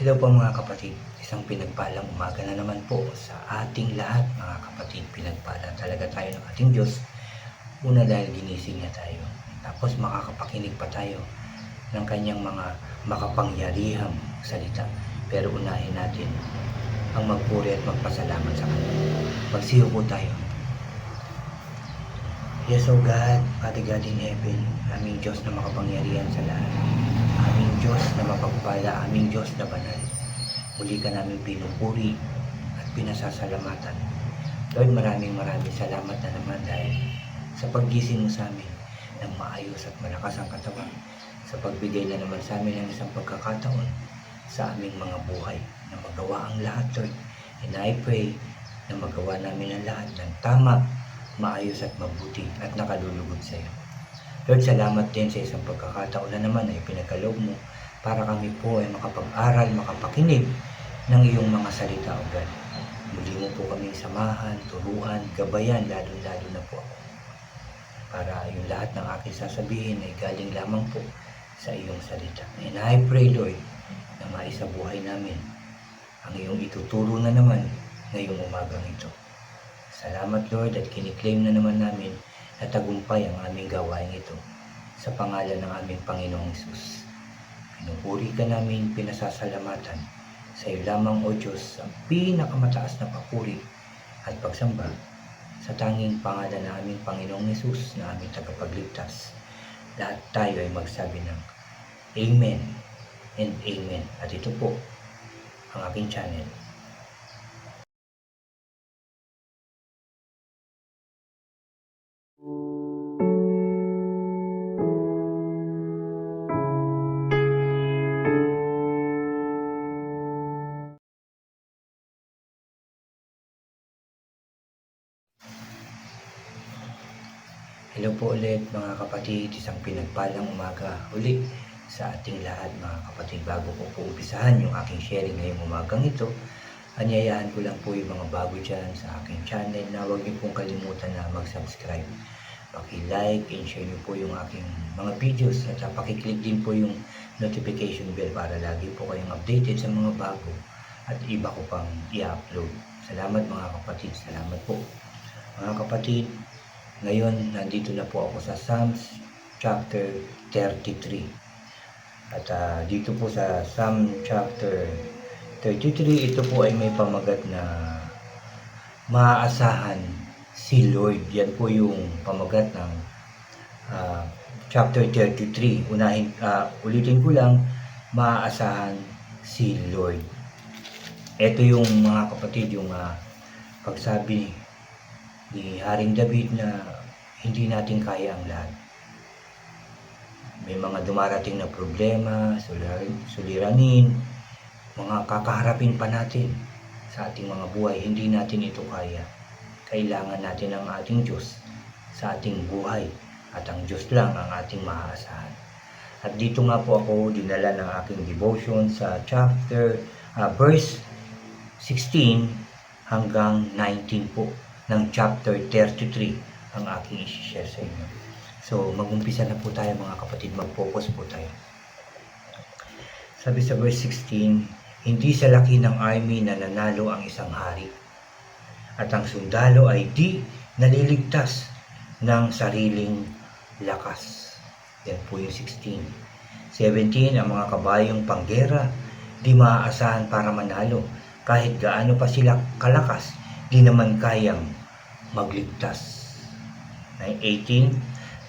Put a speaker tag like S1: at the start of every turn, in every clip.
S1: Hello po mga kapatid, isang pinagpalang umaga na naman po sa ating lahat mga kapatid. Pinagpala talaga tayo ng ating Diyos. Una dahil ginising niya tayo. Tapos makakapakinig pa tayo ng kanyang mga makapangyarihang salita. Pero unahin natin ang magpuri at magpasalamat sa kanya. Magsiyo po tayo. Yes, O God, Father God in heaven, aming Diyos na makapangyarihan sa lahat. Aming Diyos na mapagpala, aming Diyos na banal. Muli ka namin pinupuri at pinasasalamatan. Lord, maraming salamat na naman dahil sa paggising mo sa amin ng maayos at malakas ang katawan, sa pagbigay na naman sa amin ng isang pagkakataon sa aming mga buhay na magawa ang lahat, Lord. And I pray na magawa namin ang lahat ng tama, maayos at mabuti at nakalulugod sa iyo. Lord, salamat din sa isang pagkakataon na naman ay pinagkaloob mo para kami po ay makapag-aral, makapakinig ng iyong mga salita, O God. Muli mo po kaming samahan, turuan, gabayan, lalo-lalo na po ako. Para yung lahat ng aking sasabihin ay galing lamang po sa iyong salita. And I pray, Lord, na maisabuhay namin ang iyong ituturo na naman ngayong umagang ito. Salamat, Lord, at kiniklaim na naman namin na tagumpay ang aming gawain ito sa pangalan ng aming Panginoong Hesus. Pinupuri ka namin, pinasasalamatan sa iyo lamang, O Diyos, ang pinakamataas na papuri at pagsamba sa tanging pangalan ng aming Panginoong Hesus na aming tagapagligtas. Lahat tayo ay magsabi ng Amen and Amen. At ito po ang aking channel. Hello po ulit mga kapatid, isang pinagpalang umaga ulit sa ating lahat mga kapatid. Bago ko po umpisahan yung aking sharing ngayong umagang ito, anyayahan ko lang po yung mga bago dyan sa aking channel na huwag niyo pong kalimutan na mag-subscribe. Paki-like and share niyo po yung aking mga videos at paki-click din po yung notification bell para lagi po kayong updated sa mga bago at iba ko pang i-upload. Salamat mga kapatid, salamat po. Mga kapatid, ngayon, nandito na po ako sa Psalms chapter 33. At dito po sa Psalm chapter 33, ito po ay may pamagat na maaasahan si Lord. Yan po yung pamagat ng chapter 33. Ulitin ko lang, maaasahan si Lord. Ito yung mga kapatid, yung pagsabi ni Haring David na hindi natin kaya ang lahat. May mga dumarating na problema, suliranin, mga kakaharapin pa natin sa ating mga buhay. Hindi natin ito kaya. Kailangan natin ang ating Diyos sa ating buhay at ang Diyos lang ang ating maaasahan. At dito nga po ako dinala ng aking devotion sa verse 16 hanggang 19 po ng chapter 33 ang aking i-share sa inyo. So, mag-umpisa na po tayo mga kapatid, mag-focus po tayo. Sabi sa verse 16, hindi sa laki ng army na nanalo ang isang hari, at ang sundalo ay di naliligtas ng sariling lakas. Yan po yung 16. 17, ang mga kabayong panggera di maaasahan para manalo, kahit gaano pa sila kalakas, di naman kayang magligtas. 18,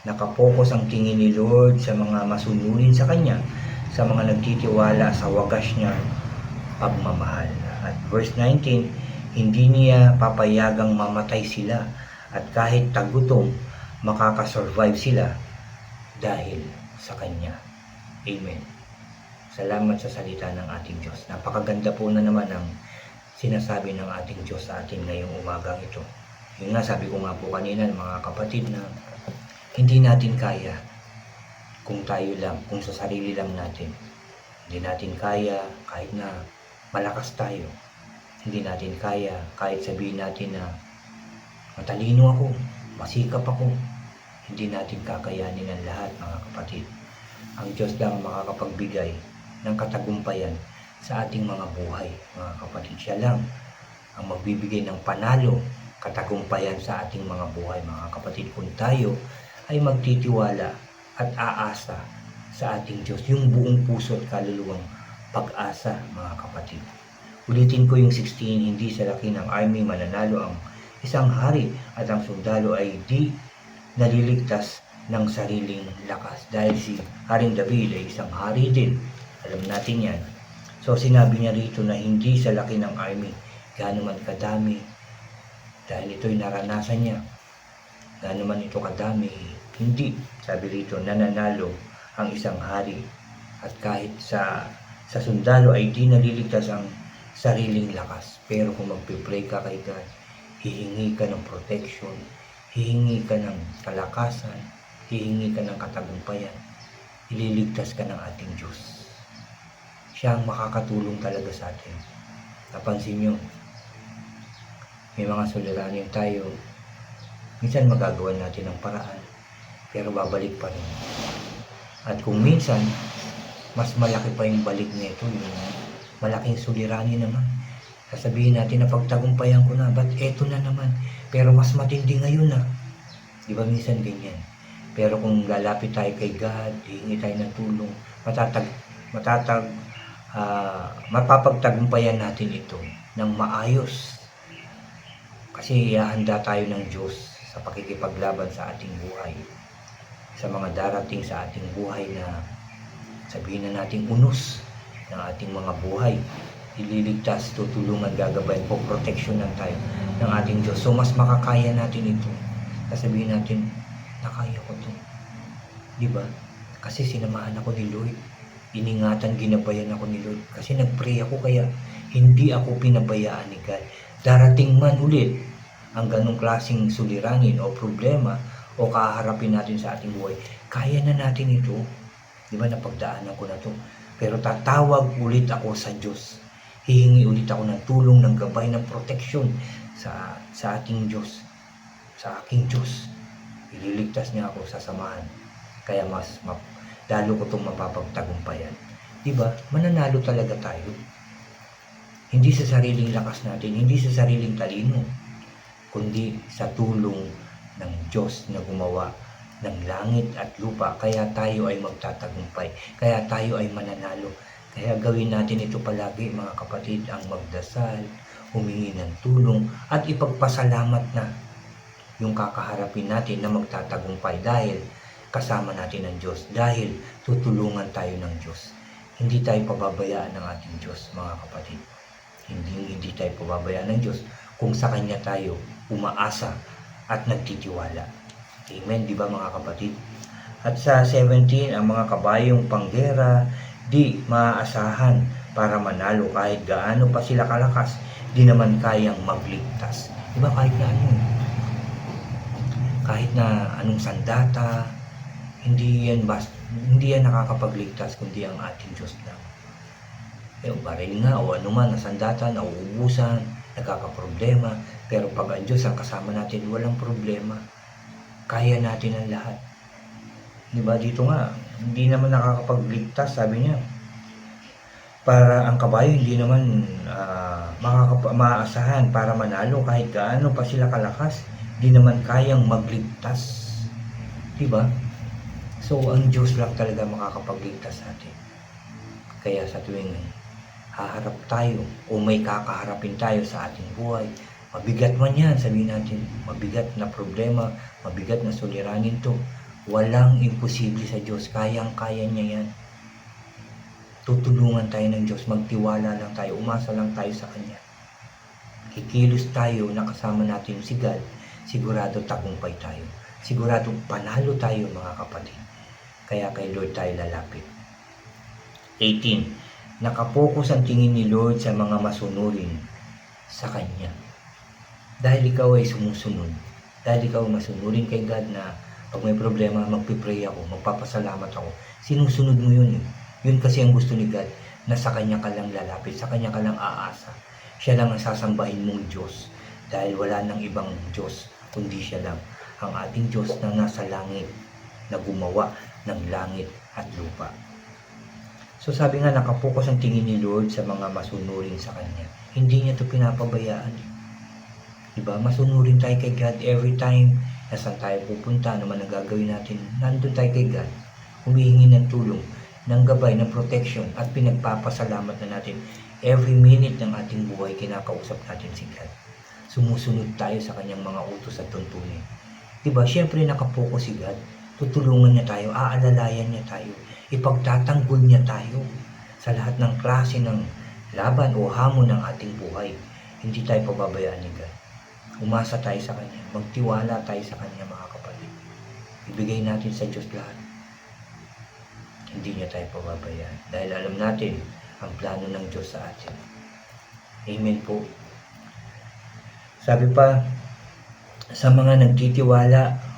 S1: nakapokus ang tingin ni Lord sa mga masunurin sa Kanya, sa mga nagtitiwala sa wagas niya pagmamahal. At verse 19, hindi niya papayagang mamatay sila, at kahit tagutom, makakasurvive sila dahil sa Kanya. Amen. Salamat sa salita ng ating Diyos. Napakaganda po na naman ang sinasabi ng ating Diyos sa atin ngayong umagang ito. Yun nga, sabi ko nga po kanina mga kapatid na hindi natin kaya kung tayo lang, kung sa sarili lang natin. Hindi natin kaya kahit na malakas tayo. Hindi natin kaya kahit sabihin natin na matalino ako, masikap ako. Hindi natin kakayanin ang lahat mga kapatid. Ang Diyos lang makakapagbigay ng katagumpayan sa ating mga buhay, mga kapatid. Siya lang ang magbibigay ng panalo, katagumpayan sa ating mga buhay, mga kapatid. Kung tayo ay magtitiwala at aasa sa ating Diyos, yung buong puso at kaluluwang pag-asa, mga kapatid. Ulitin ko yung 16, hindi sa laki ng army mananalo ang isang hari at ang sundalo ay di naliligtas ng sariling lakas. Dahil si Haring David ay isang hari din. Alam natin yan. So sinabi niya rito na hindi sa laki ng army, gaano man kadami, dahil ito'y naranasan niya, gaano man ito kadami, hindi, sabi rito, nananalo ang isang hari. At kahit sa sundalo ay di naliligtas ang sariling lakas. Pero kung magpipray ka kay God, hihingi ka ng protection, hihingi ka ng kalakasan, hihingi ka ng katagumpayan, ililigtas ka ng ating Diyos. Siya ang makakatulong talaga sa atin. Napansin nyo, may mga suliranin tayo, minsan magagawa natin ng paraan, pero babalik pa rin. At kung minsan, mas malaki pa yung balik nito, yung malaking suliranin naman. Sasabihin natin na pagtagumpayan ko na, ba't eto na naman? Pero mas matindi ngayon na. Di ba minsan ganyan? Pero kung lalapit tayo kay God, hihingi tayo ng tulong, mapapagtagumpayan natin ito ng maayos. Kasi ihahanda tayo ng Diyos sa pakikipaglaban sa ating buhay. Sa mga darating sa ating buhay na sabihin na natin unos ng ating mga buhay. Ililigtas, tutulungan, gagabayan po, proteksyonan tayo ng ating Diyos. So mas makakaya natin ito. Sasabihin natin, nakaya ko ito. Diba? Kasi sinamahan ako ni Lord. Iningatan, ginabayan ako ni Lord. Kasi nagpray ako, kaya hindi ako pinabayaan ni God. Darating man ulit ang ganong klaseng suliranin o problema o kaharapin natin sa ating buhay, kaya na natin ito. Diba, napagdaanan ko na ito. Pero tatawag ulit ako sa Diyos. Hihingi ulit ako ng tulong, ng gabay, ng proteksyon sa ating Diyos. Sa aking Diyos. Ililigtas niya ako, sasamahan. Kaya lalo ko itong mapapagtagumpayan. Diba? Mananalo talaga tayo. Hindi sa sariling lakas natin, hindi sa sariling talino, kundi sa tulong ng Diyos na gumawa ng langit at lupa. Kaya tayo ay magtatagumpay. Kaya tayo ay mananalo. Kaya gawin natin ito palagi, mga kapatid, ang magdasal, humingi ng tulong, at ipagpasalamat na yung kakaharapin natin na magtatagumpay dahil kasama natin ang Diyos, dahil tutulungan tayo ng Diyos. Hindi tayo pababayaan ng ating Diyos, mga kapatid. Hindi tayo pababayaan ng Diyos kung sa Kanya tayo umaasa at nagtitiwala. Amen, di ba mga kapatid? At sa 17, ang mga kabayong panggera di maaasahan para manalo kahit gaano pa sila kalakas, di naman kayang magligtas. Di ba kahit na anong sandata, hindi yan nakakapagligtas kundi ang ating Diyos lang. Yung baril nga o anuman na sandata, nauubusan, nagkakaproblema, pero pag ang Diyos ang kasama natin, walang problema. Kaya natin ang lahat. Diba dito nga, hindi naman nakakapagligtas, sabi niya. Para ang kabayo hindi naman maaasahan para manalo kahit gaano pa sila kalakas, hindi naman kayang magligtas. Diba? So ang Diyos lang talaga makakapagligtas natin. Kaya sa tuwing haharap tayo o may kakaharapin tayo sa ating buhay, mabigat man yan, sabihin natin, mabigat na problema, mabigat na suliranin to, walang imposible sa Diyos. Kayang-kaya niya yan. Tutulungan tayo ng Diyos, magtiwala lang tayo, umasa lang tayo sa Kanya. Kikilos tayo, nakasama natin si God, sigurado tagumpay tayo. Sigurado panalo tayo, mga kapatid. Kaya kay Lord tayo lalapit. 18. Nakapokus ang tingin ni Lord sa mga masunurin sa Kanya. Dahil ikaw ay sumusunod, dahil ikaw masunurin kay God na pag may problema, magpipray ako, magpapasalamat ako, sinusunod mo yun eh. Yun kasi ang gusto ni God, na sa Kanya ka lang lalapit, sa Kanya ka lang aasa. Siya lang ang sasambahin mong Diyos, dahil wala nang ibang Diyos, kundi Siya lang, ang ating Diyos na nasa langit, na gumawa ng langit at lupa. So sabi nga, nakapokus ang tingin ni Lord sa mga masunurin sa Kanya. Hindi niya ito pinapabayaan. Diba? Masunurin tayo kay God every time na saan tayo pupunta, ano man ang gagawin natin. Nandun tayo kay God. Humihingi ng tulong, ng gabay, ng protection, at pinagpapasalamat na natin. Every minute ng ating buhay, kinakausap natin si God. Sumusunod tayo sa Kanyang mga utos at tuntunin. Diba? Siyempre nakapokus si God. Tutulungan niya tayo, aalalayan niya tayo, ipagtatanggol niya tayo sa lahat ng klase ng laban o hamon ng ating buhay. Hindi tayo pababayaan ni God. Umasa tayo sa Kanya, magtiwala tayo sa Kanya, mga kapatid. Ibigay natin sa Diyos lahat. Hindi niya tayo pababayaan dahil alam natin ang plano ng Diyos sa atin. Amen po. Sabi pa, sa mga nagtitiwala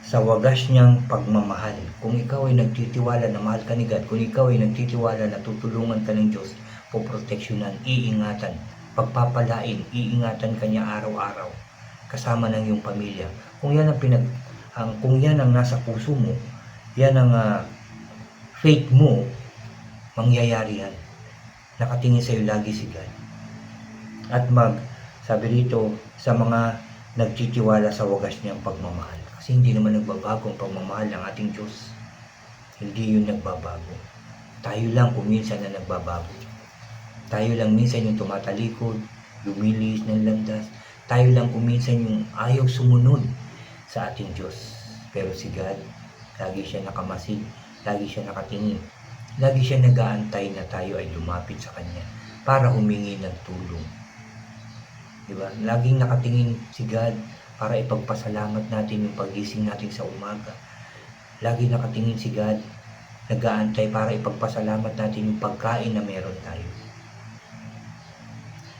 S1: sa wagas niyang pagmamahal. Kung ikaw ay nagtitiwala na mahal ka ni God, kung ikaw ay nagtitiwala na tutulungan ka ng Diyos, poproteksyonan, iingatan, pagpapalain, iingatan ka niya araw-araw, kasama ng iyong pamilya. Kung yan kung yan ang nasa puso mo, yan ang faith mo, mangyayari yan. Nakatingin sa iyo lagi si God. At sabi rito, sa mga nagtitiwala sa wagas niyang pagmamahal. Kasi hindi naman nagbabago ang pagmamahal ng ating Diyos. Hindi yun nagbabago. Tayo lang kung minsan na nagbabago. Tayo lang minsan yung tumatalikod, lumilis ng landas. Tayo lang kung minsan yung ayaw sumunod sa ating Diyos. Pero si God, lagi siya nakamasid, lagi siya nakatingin. Lagi siya nag-aantay na tayo ay lumapit sa Kanya para humingi ng tulong. Diba? Laging nakatingin si God para ipagpasalamat natin yung pagising natin sa umaga. Lagi nakatingin si God, nag-aantay para ipagpasalamat natin yung pagkain na meron tayo.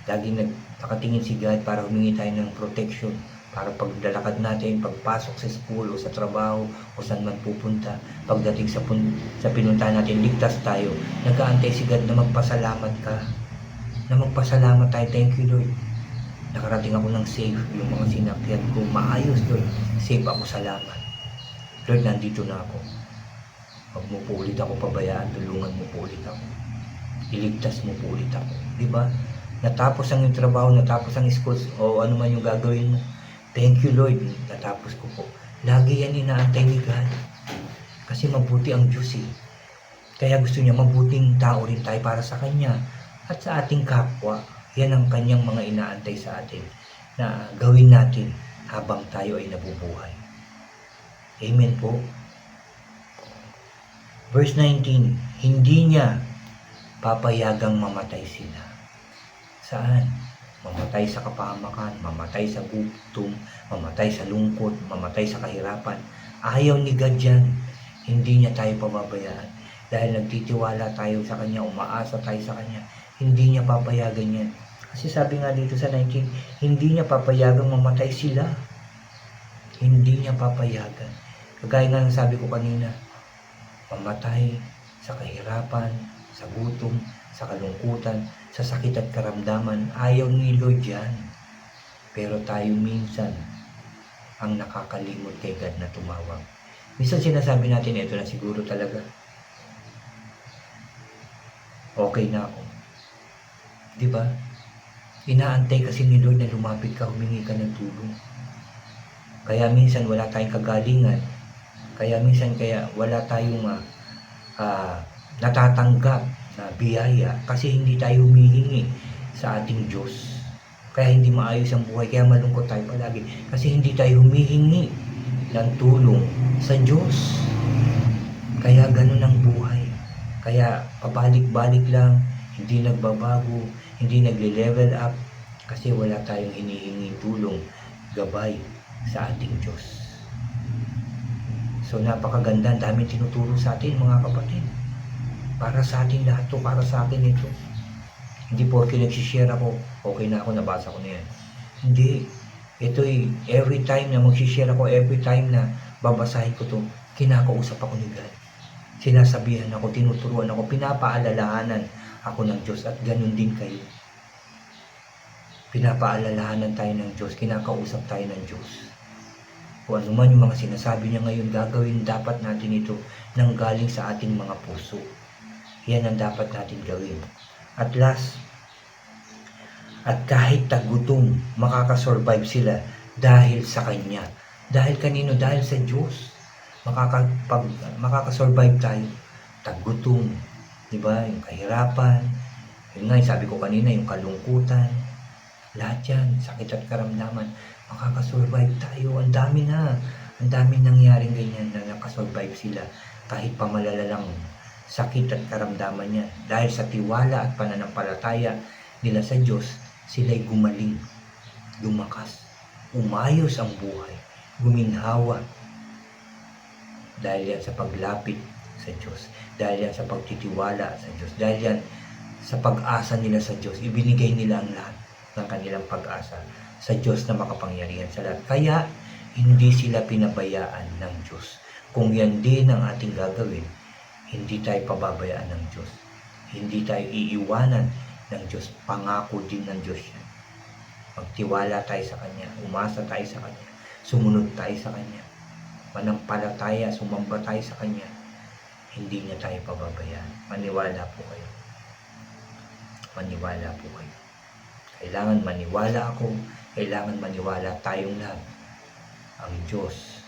S1: Lagi nakatingin si God para humingi tayo ng protection, para paglalakad natin, pagpasok sa school o sa trabaho o saan man pupunta, pagdating sa pinuntahan natin, ligtas tayo. Nag-aantay si God na magpasalamat ka, na magpasalamat tayo. Thank you, Lord. Nakarating ako ng safe, yung mga sinakyan ko, maayos, Lord. Safe ako, salamat. Lord, nandito na ako. Huwag mo po ulit ako pabayaan, tulungan mo po ulit ako. Iligtas mo po ulit ako. Diba? Natapos ang yung trabaho, natapos ang school, o ano man yung gagawin mo. Thank you, Lord. Natapos ko po. Lagi yan inaantay ni God. Kasi mabuti ang Diyos eh. Kaya gusto niya mabuting tao rin tayo para sa Kanya at sa ating kapwa. Yan ang Kanyang mga inaantay sa atin na gawin natin habang tayo ay nabubuhay. Amen po. Verse 19, hindi niya papayagang mamatay sila. Saan? Mamatay sa kapahamakan, mamatay sa gutom, mamatay sa lungkot, mamatay sa kahirapan. Ayaw ni God yan. Hindi niya tayo pababayaan. Dahil nagtitiwala tayo sa Kanya, umaasa tayo sa Kanya, hindi niya papayagan yan. Kasi sabi nga dito sa 19, hindi niya papayagang mamatay sila. Hindi niya papayagan. Kagaya nga ng sabi ko kanina, mamatay sa kahirapan, sa gutom, sa kalungkutan, sa sakit at karamdaman. Ayaw ni Lord yan. Pero tayo minsan ang nakakalimot kay God na tumawag. Minsan sinasabi natin, ito na siguro talaga. Okay na ako. Diba? Inaantay kasi ni Lord na lumapit ka, humingi ka ng tulong. Kaya minsan wala tayong kagalingan. Kaya minsan wala tayong natatanggap na biyaya kasi hindi tayo humihingi sa ating Diyos. Kaya hindi maayos ang buhay, kaya malungkot tayo palagi. Kasi hindi tayo humihingi ng tulong sa Diyos. Kaya ganun ang buhay. Kaya pabalik-balik lang, hindi nagbabago, hindi nagle-level up kasi wala tayong hinihingi tulong, gabay sa ating Diyos. So napakaganda, daming tinuturo sa atin mga kapatid. Para sa atin lahat to, para sa akin ito. Hindi porke nagsishare ako, okay na ako, nabasa ko na yan. Hindi. Ito every time na magsishare ako, every time na babasahin ko to, kinakausap ako ni God. Sinasabihan ako, tinuturuan ako, pinapaalalahanan ako ng Diyos at ganun din kayo. Pinapaalalahanan tayo ng Diyos, kinakausap tayo ng Diyos. Kung ano man yung mga sinasabi niya ngayon, gagawin dapat natin ito nang galing sa ating mga puso. Yan ang dapat natin gawin. At last, at kahit tagutom, makakasurvive sila dahil sa Kanya. Dahil kanino? Dahil sa Diyos. Makakasurvive tayo. Tagutom, di ba? Yung kahirapan, yun nga, sabi ko kanina, yung kalungkutan, lahat yan, sakit at karamdaman, makakasurvive tayo. Ang dami nangyaring ganyan na nakasurvive sila kahit pamalalalang sakit at karamdaman niya. Dahil sa tiwala at pananampalataya nila sa Diyos, sila'y gumaling, lumakas, umayos ang buhay, guminhawa. Dahil yan sa paglapit sa Diyos, dahil yan sa pagtitiwala sa Diyos, dahil yan sa pag-asa nila sa Diyos, ibinigay nila ang lahat ng kanilang pag-asa sa Diyos na makapangyarihan sa lahat. Kaya, hindi sila pinabayaan ng Diyos. Kung yan din ang ating gagawin, hindi tayo pababayaan ng Diyos. Hindi tayo iiwanan ng Diyos. Pangako din ng Diyos yan. Magtiwala tayo sa Kanya, umasa tayo sa Kanya, sumunod tayo sa Kanya, manampalataya, sumamba tayo sa Kanya, hindi niya tayo pababayaan. Maniwala po kayo. Maniwala po kayo. Kailangan maniwala ako, kailangan maniwala tayong lahat. Ang Diyos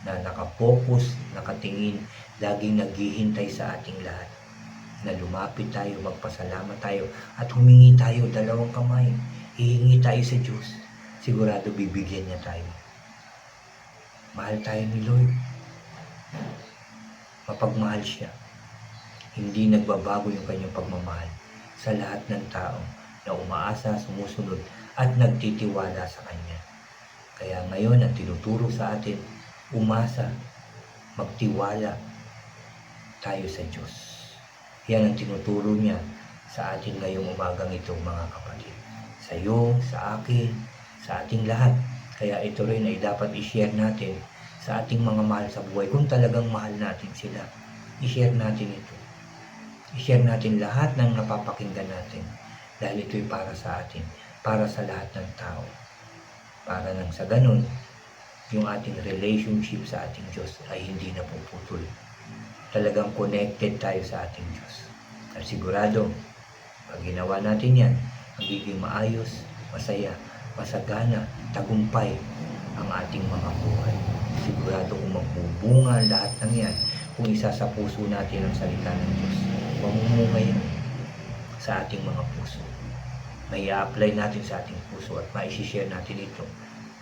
S1: na nakapokus, nakatingin, laging naghihintay sa ating lahat. Na lumapit tayo, magpasalamat tayo, at humingi tayo, dalawang kamay. Hihingi tayo sa Diyos. Sigurado bibigyan niya tayo. Mahal tayo ni Lord. Mapagmahal siya. Hindi nagbabago yung kanyang pagmamahal sa lahat ng tao na umaasa, sumusunod, at nagtitiwala sa Kanya. Kaya ngayon, ang tinuturo sa atin, umasa, magtiwala tayo sa Diyos. Yan ang tinuturo niya sa atin ngayong umagang ito, mga kapatid. Sa iyo, sa akin, sa ating lahat. Kaya ito rin ay dapat i-share natin sa ating mga mahal sa buhay. Kung talagang mahal natin sila, i-share natin ito. I-share natin lahat ng napapakinggan natin. Dahil ito'y para sa atin, para sa lahat ng tao. Para nang sa ganun, yung ating relationship sa ating Diyos ay hindi na puputol. Talagang connected tayo sa ating Diyos. At sigurado, pag ginawa natin yan, magiging maayos, masaya, masagana, tagumpay ang ating mga buhay. Sigurado kung magbubunga lahat ng yan, kung isa sa puso natin ang salita ng Diyos, mamumunga yan sa ating mga puso. May i-apply natin sa ating puso at mai-share natin ito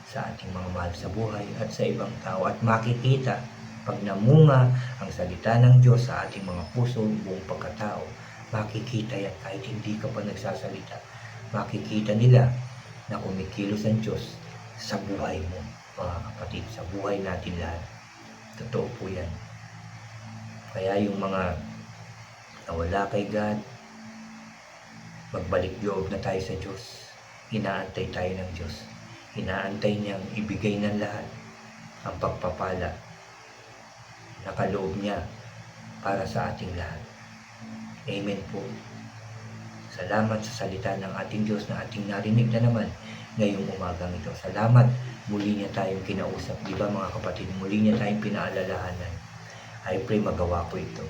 S1: sa ating mga mahal sa buhay at sa ibang tao. At makikita, pag namunga ang salita ng Diyos sa ating mga puso, buong pagkatao, makikita yan kahit hindi ka pa nagsasalita. Makikita nila na kumikilos ang Diyos sa buhay mo, mga kapatid, sa buhay natin lahat. Totoo po yan. Kaya yung mga nawala kay God, magbalik loob na tayo sa Diyos. Inaantay tayo ng Diyos. Inaantay niyang ibigay ng lahat ang pagpapala na kaloob niya para sa ating lahat. Amen po. Salamat sa salita ng ating Diyos na ating narinig na naman ngayong umagang ito. Salamat, muli niya tayong kinausap. Di ba mga kapatid, muli niya tayong pinaalalahanan. I pray magawa ko ito.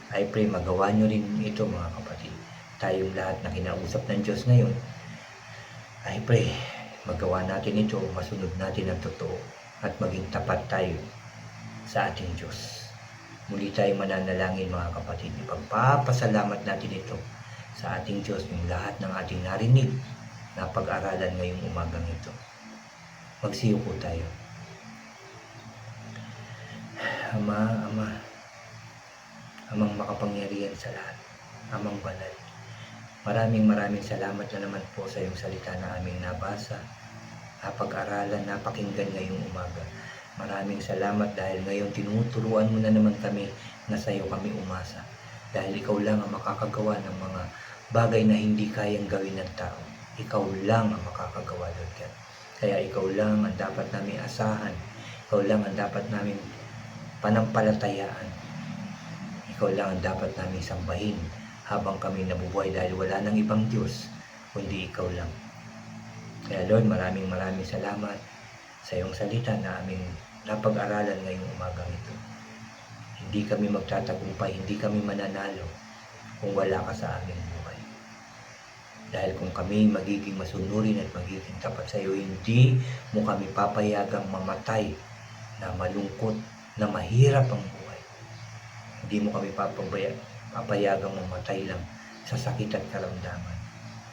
S1: I pray magawa nyo rin ito, mga kapatid. Tayong lahat na kinausap ng Diyos ngayon, I pray magawa natin ito, masunod natin ang totoo at maging tapat tayo sa ating Diyos. Muli tayong mananalangin, mga kapatid. Ipagpapasalamat natin ito sa ating Diyos, yung lahat ng ating narinig na pag-aralan ngayong umagang ito. Magsiyo po tayo. Ama, Amang makapangyarihan sa lahat, Amang banal, maraming salamat na naman po sa iyong salita na aming nabasa, napag-aralan, napakinggan ngayong umaga. Maraming salamat dahil ngayon tinuturuan mo na naman kami na sa iyo kami umasa. Dahil ikaw lang ang makakagawa ng mga bagay na hindi kayang gawin ng tao. Ikaw lang ang makakagawa, Lord God. Kaya ikaw lang ang dapat namin asahan. Ikaw lang ang dapat namin panampalatayaan. Ikaw lang ang dapat namin sambahin habang kami nabubuhay dahil wala nang ibang Diyos kundi ikaw lang. Kaya Lord, maraming salamat sa iyong salita na aming napag-aralan ngayong umagang ito. Hindi kami magtatagumpay, hindi kami mananalo kung wala ka sa aming buhay. Dahil kung kami magiging masunurin at magiging tapat sa iyo, hindi mo kami papayagang mamatay na malungkot, na mahirap ang buhay. Hindi mo kami papayagang mamatay lang sa sakit at karamdaman.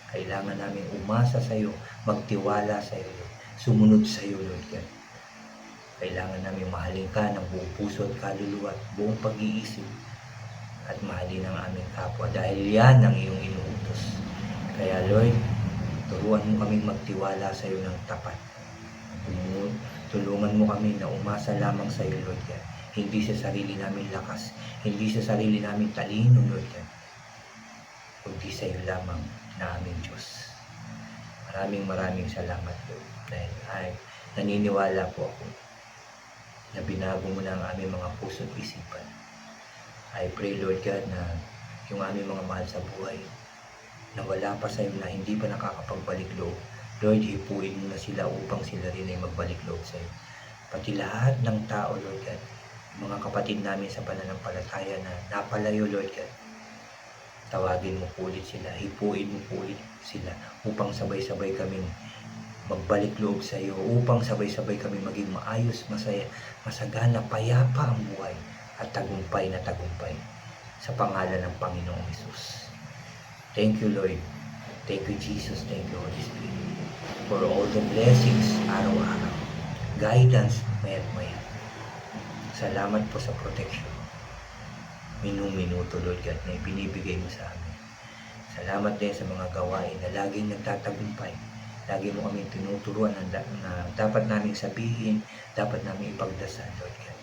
S1: Kailangan namin umasa sa iyo, magtiwala sa iyo, Lord. Sumunod sa iyo, Lord God. Kailangan namin mahalin ka ng buong puso at kaluluwa at buong pag-iisip at mahalin ang aming kapwa dahil yan ang iyong inuutos. Kaya Lord, turuan mo kaming magtiwala sa iyo ng tapat. Tulungan mo kami na umasa lamang sa iyo, Lord God. Hindi sa sarili namin lakas, hindi sa sarili namin talino, Lord God, kundi sa iyo lamang na aming Diyos. Maraming salamat, Lord. Dahil ay naniniwala po ako na binago mo na ang aming mga puso at isipan. I pray, Lord God, na yung aming mga mahal sa buhay na wala pa sa iyo, na hindi pa nakakapagbalik loob, Lord, hipuin mo na sila upang sila rin ay magbalik loob sa iyo. Pati lahat ng tao, Lord God, mga kapatid namin sa pananampalataya na napalayo, Lord God, tawagin mo po ulit sila, hipuin mo po ulit sila upang sabay-sabay kaming magbalik loob sa iyo, upang sabay-sabay kami maging maayos, masaya, masagana, payapa ang buhay at tagumpay na tagumpay sa pangalan ng Panginoong Hesus. Thank you, Lord. Thank you, Jesus. Thank you, Holy Spirit, for all the blessings araw-araw, guidance mayat-maya. Salamat po sa protection minuto, Lord God, na ibinibigay mo sa amin. Salamat din sa mga gawain na laging nagtatagumpay. Lagi mo kami tinuturuan na dapat namin sabihin, dapat namin ipagdasal, Lord God.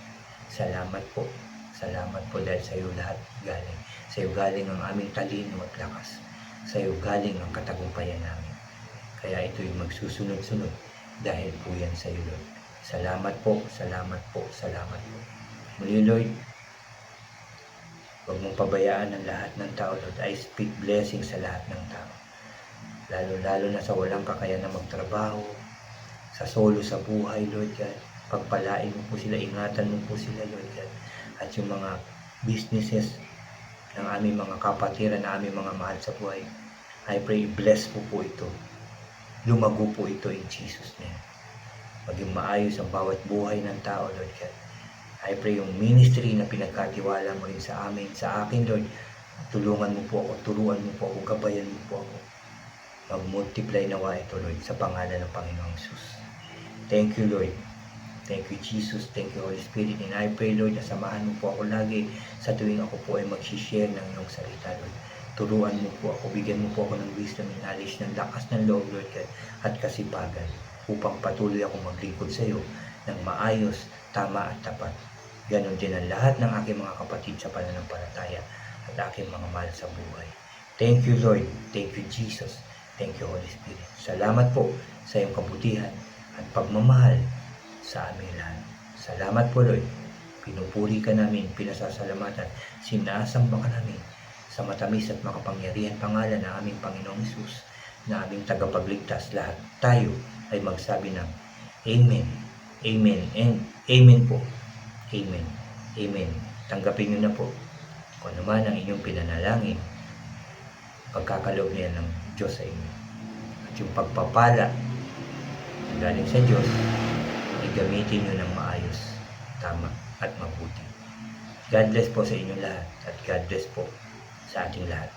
S1: Salamat po dahil sa iyo lahat galing. Sa iyo galing ang aming talino at lakas. Sa iyo galing ang katagumpayan namin. Kaya ito'y magsusunod-sunod dahil po yan sa iyo, Lord. Salamat po. Muli, Lord, huwag mong pabayaan ang lahat ng tao, Lord. I speak blessing sa lahat ng tao. Lalo na sa walang kakayahan na magtrabaho, sa solo sa buhay, Lord God. Pagpalain mo po sila, ingatan mo po sila, Lord God. At yung mga businesses ng aming mga kapatiran, na aming mga mahal sa buhay, I pray, bless po ito. Lumago po ito in Jesus' name. Maging maayos ang bawat buhay ng tao, Lord God. I pray yung ministry na pinagkatiwala mo rin sa amin, sa akin, Lord. Tulungan mo po ako, turuan mo po ako, gabayan mo po ako. Mag-multiply nawa ito, Lord, sa pangalan ng Panginoong Hesus. Thank you, Lord. Thank you, Jesus. Thank you, Holy Spirit. And I pray, Lord, na samahan mo po ako lagi sa tuwing ako po ay mag-share ng iyong salita, Lord. Turuan mo po ako, bigyan mo po ako ng wisdom and knowledge, ng lakas ng loob, Lord God, at kasipagan, upang patuloy ako maglingkod sa iyo ng maayos, tama at tapat. Ganon din ang lahat ng aking mga kapatid sa pananampalataya at aking mga mahal sa buhay. Thank you, Lord. Thank you, Jesus. Thank you, Holy Spirit. Salamat po sa iyong kabutihan at pagmamahal sa aming lahat. Salamat po, Lord. Pinupuri ka namin, pinasasalamatan, sinasamba ka namin sa matamis at makapangyarihan pangalan ng aming Panginoong Hesus, na aming tagapagligtas. Lahat tayo ay magsabi ng Amen, Amen, and Amen po. Amen. Amen. Tanggapin niyo na po kung ano man ang inyong pinanalangin, pagkakaloob niya ng Diyos sa inyo. At yung pagpapala na galing sa Diyos, ay gamitin niyo ng maayos, tama at mabuti. God bless po sa inyo lahat, at God bless po sa ating lahat.